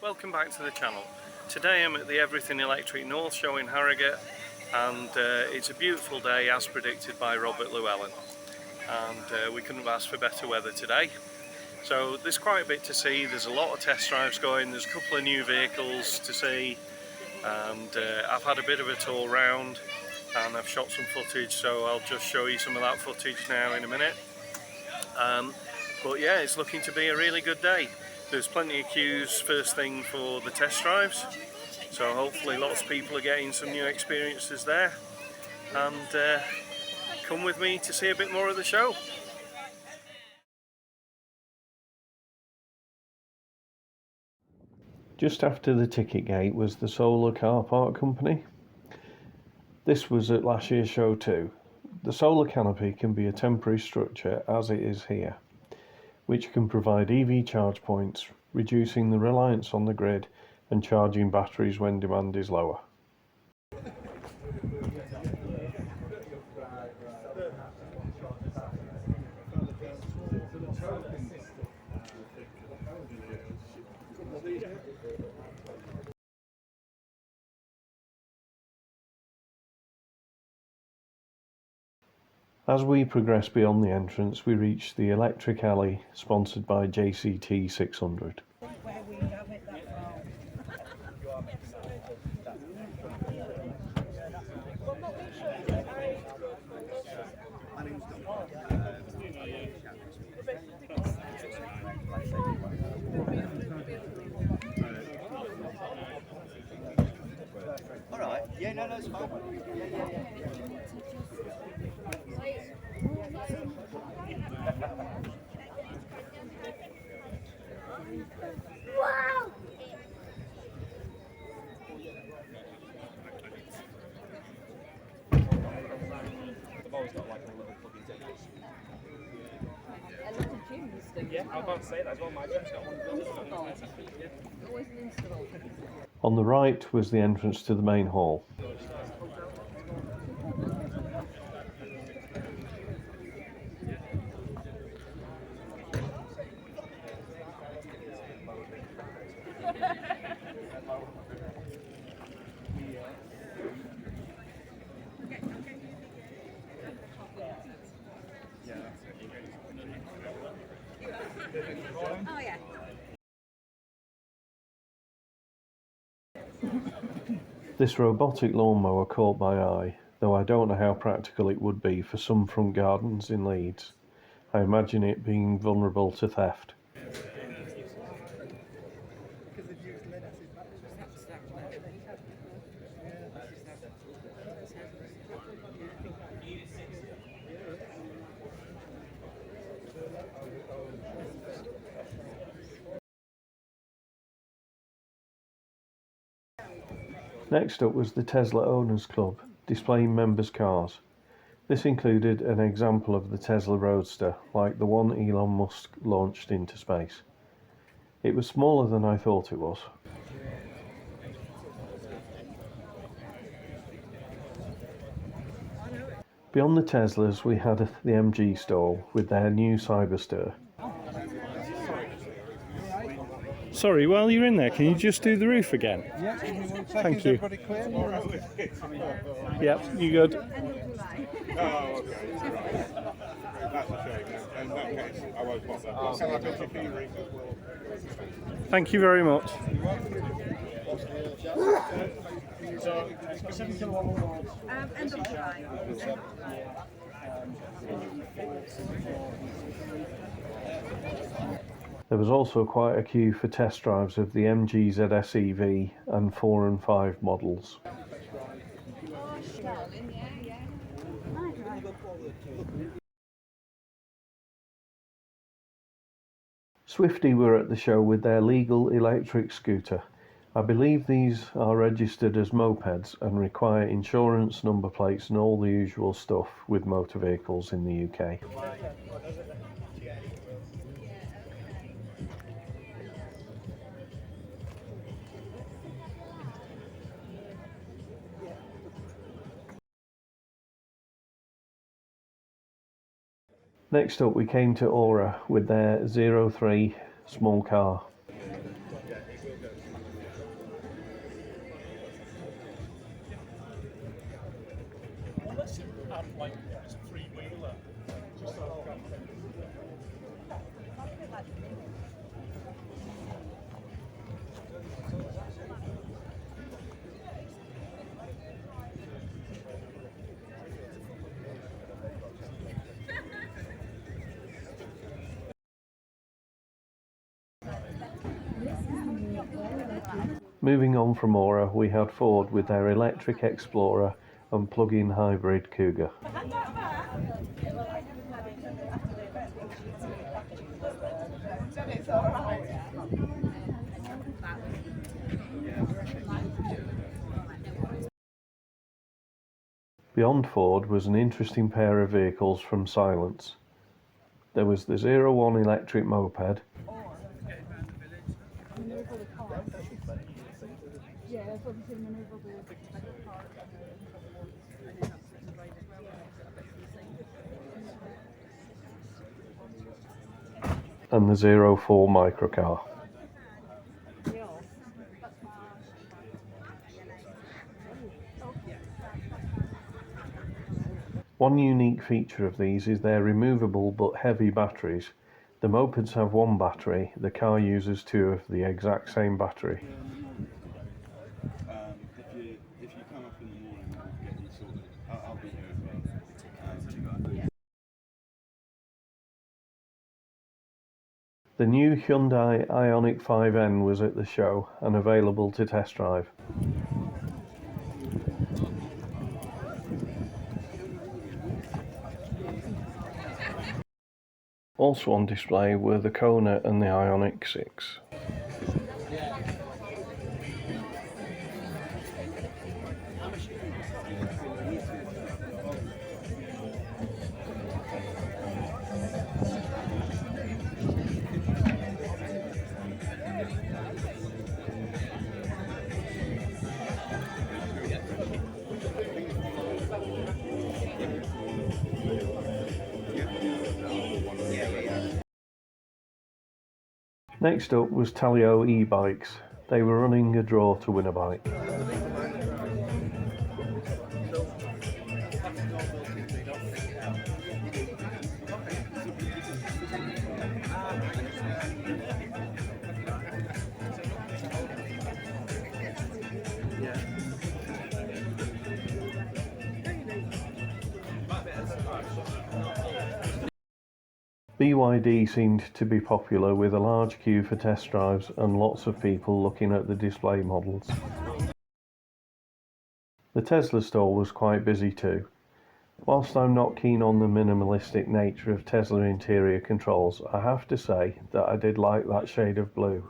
Welcome back to the channel. Today I'm at the Everything Electric North show in Harrogate, and it's a beautiful day as predicted by Robert Llewellyn, and we couldn't have asked for better weather today. So there's quite a bit to see. There's a lot of test drives going, there's a couple of new vehicles to see, and I've had a bit of a tour round and I've shot some footage, so I'll just show you some of that footage now in a minute. But yeah, it's looking to be a really good day. There's plenty of queues first thing for the test drives, so hopefully lots of people are getting some new experiences there, and come with me to see a bit more of the show. Just after the ticket gate was the Solar Car Park Company. This was at last year's show too. The solar canopy can be a temporary structure, as it is here, which can provide EV charge points, reducing the reliance on the grid and charging batteries when demand is lower. As we progress beyond the entrance, we reach the electric alley sponsored by JCT 600. Alright, yeah, no, it's fine. Wow! I've always got like a little plug-in tickets. A lot of gyms do. Yeah, I was about to say that as well. My gym's got one. Always an install. On the right was the entrance to the main hall. Oh yeah. This robotic lawnmower caught my eye, though I don't know how practical it would be for some front gardens in Leeds. I imagine it being vulnerable to theft. Next up was the Tesla Owners Club, displaying members' cars. This included an example of the Tesla Roadster, like the one Elon Musk launched into space. It was smaller than I thought it was. Beyond the Teslas, we had the MG stall with their new Cyberster. Sorry, while you're in there, can you just do the roof again? Yeah, give me 1 second. Thank you. Everybody clear? Yep, you good? Oh, okay. That's a shame. In that case, I won't bother. Can I put your key ring as well? Thank you very much. End of July. There was also quite a queue for test drives of the MG ZS EV and 4 and 5 models. Swifty were at the show with their legal electric scooter. I believe these are registered as mopeds and require insurance, number plates and all the usual stuff with motor vehicles in the UK. Next up we came to Aura with their 03 small car. Moving on from Aura, we had Ford with their electric Explorer and plug-in hybrid Cougar. Beyond Ford was an interesting pair of vehicles from Silence. There was the 01 electric moped, and the 04 microcar. One unique feature of these is their removable but heavy batteries. The mopeds have one battery, the car uses two of the exact same battery. If you come up in the morning, we'll get you sorted. I'll be here as well. The new Hyundai Ioniq 5N was at the show and available to test drive. Also on display were the Kona and the Ioniq 6. Next up was Talio e-bikes. They were running a draw to win a bike. BYD seemed to be popular with a large queue for test drives and lots of people looking at the display models. The Tesla store was quite busy too. Whilst I'm not keen on the minimalistic nature of Tesla interior controls, I have to say that I did like that shade of blue.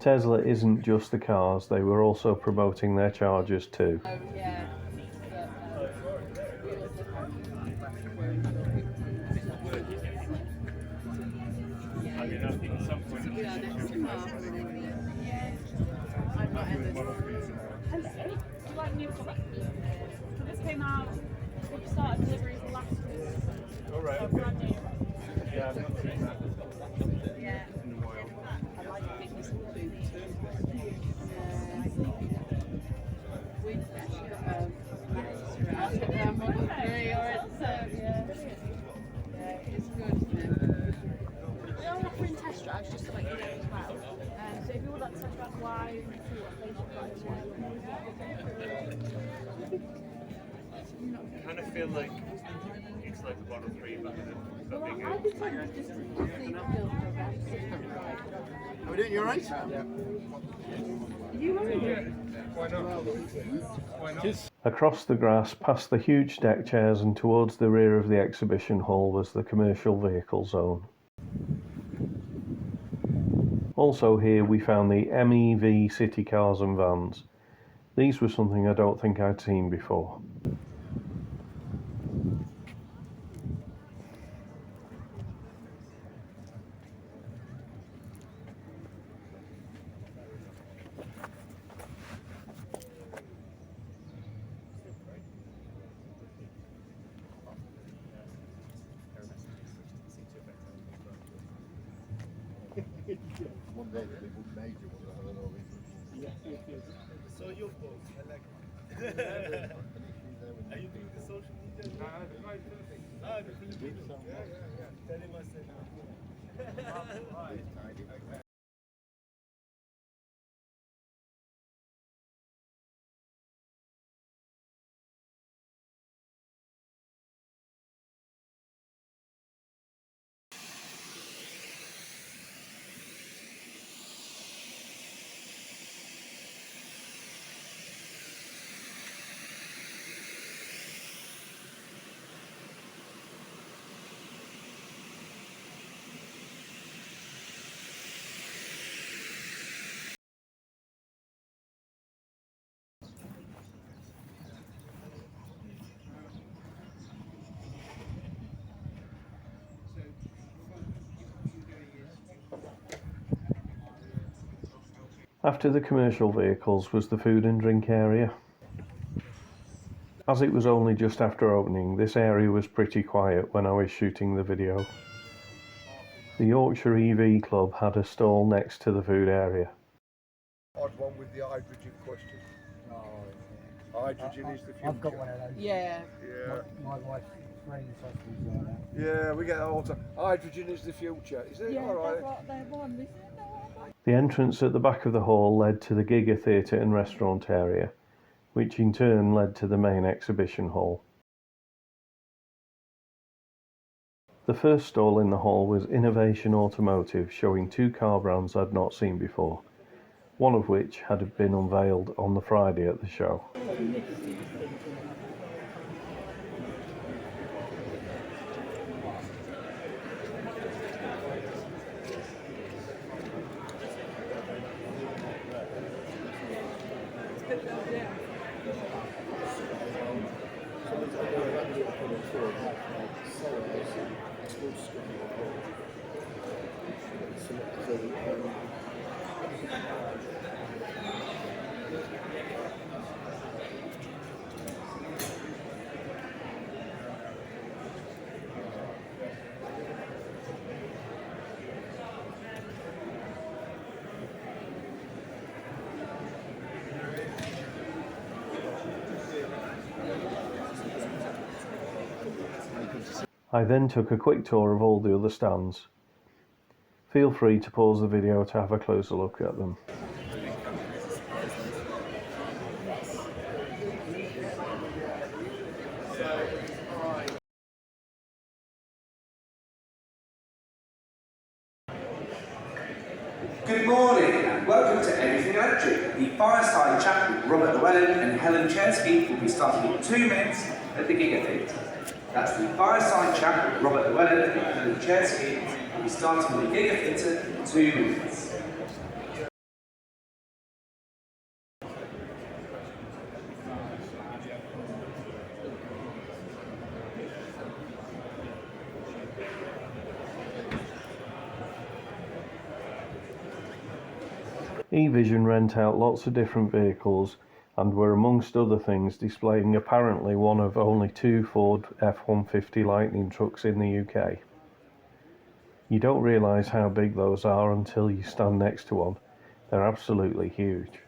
Tesla isn't just the cars, they were also promoting their chargers too. This came out, we started deliveries last week. All right. So brand new. Yeah, I've not seen that. Yeah. In a while. I like the biggest boot. We've actually got Model 3 or it's, yeah, it's good. We are offering test drives just to let you know as well. So if you would like to test drive wide and see what place you've got as well. I kind of feel like it's like a Model 3 but bigger. I could tell you just to see the build program. Are we doing you alright? You already? Why not? Why not? Across the grass, past the huge deck chairs and towards the rear of the exhibition hall was the commercial vehicle zone. Also here we found the MEV city cars and vans. These were something I don't think I'd seen before. One day they book major one, I don't know. saw your post. I like it. Are you doing the social media? Ah, the Filipino. Yeah. Tell him I said. After the commercial vehicles was the food and drink area. As it was only just after opening, this area was pretty quiet when I was shooting the video. The Yorkshire EV Club had a stall next to the food area. Odd one with the hydrogen question. Hydrogen is the future. I've got one of those. Yeah. Yeah. My wife's friend's husband's like that. Yeah, we get that all the time. Hydrogen is the future. Is it? Yeah, All right. that's what they want. They said, no, The entrance at the back of the hall led to the Giga Theatre and restaurant area, which in turn led to the main exhibition hall. The first stall in the hall was Innovation Automotive, showing 2 car brands I'd not seen before, one of which had been unveiled on the Friday at the show. I then took a quick tour of all the other stands. Feel free to pause the video to have a closer look at them. Good morning and welcome to Everything Electric. The fireside chat with Robert Llewellyn and Helen Chesky will be starting in 2 minutes at the Giga Theatre. That's the fireside chat with Robert Llewellyn and Helen Chesky will be starting at the Giga Theatre in 2 minutes. eVision rent out lots of different vehicles and were amongst other things displaying apparently one of only 2 Ford F-150 Lightning trucks in the UK. You don't realise how big those are until you stand next to one. They're absolutely huge.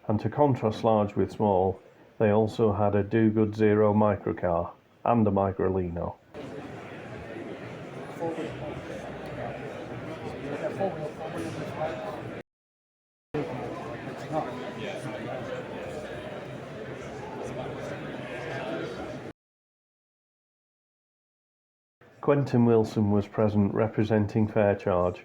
And to contrast large with small, they also had a Do-Good Zero microcar and a Microlino. Quentin Wilson was present representing Faircharge.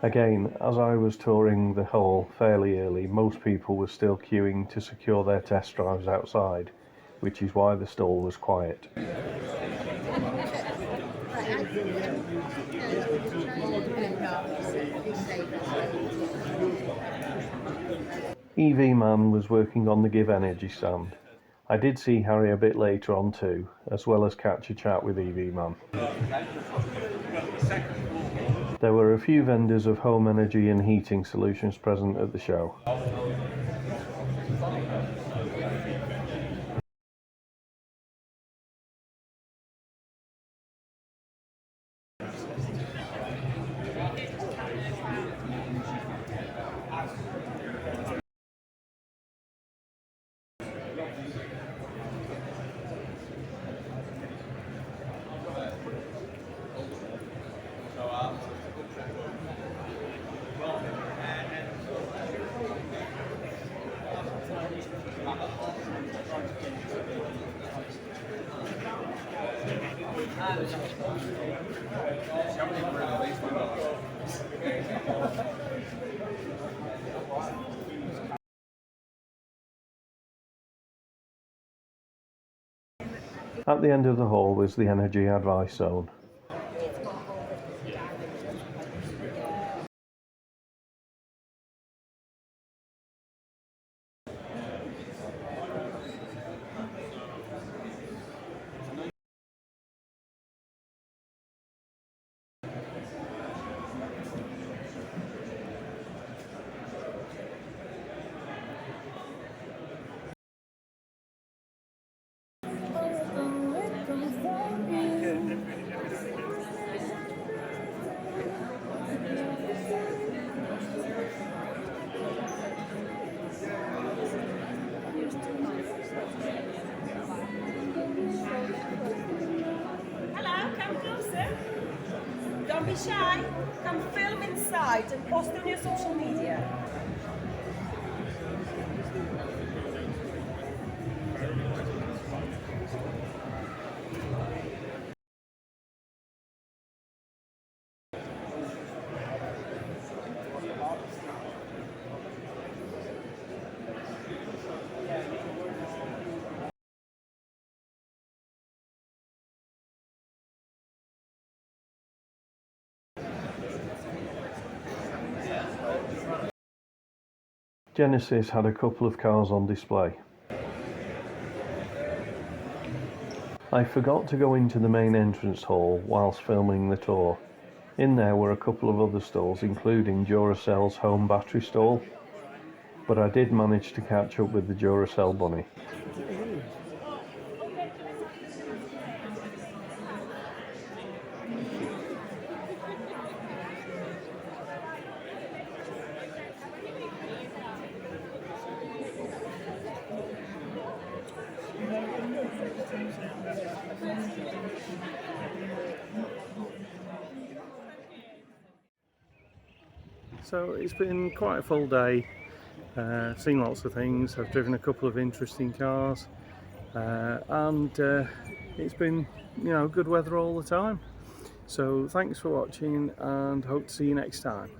Again, as I was touring the hall fairly early, most people were still queuing to secure their test drives outside, which is why the stall was quiet. EV Man was working on the Give Energy stand. I did see Harry a bit later on too, as well as catch a chat with EV Man. There were a few vendors of home energy and heating solutions present at the show. At the end of the hall is the energy advice zone. Hello, come closer. Don't be shy. Come film inside and post on your social media. Genesis had a couple of cars on display. I forgot to go into the main entrance hall whilst filming the tour. In there were a couple of other stalls, including Duracell's home battery stall, but I did manage to catch up with the Duracell bunny. So it's been quite a full day, seen lots of things, I've driven a couple of interesting cars, and it's been, good weather all the time. So thanks for watching and hope to see you next time.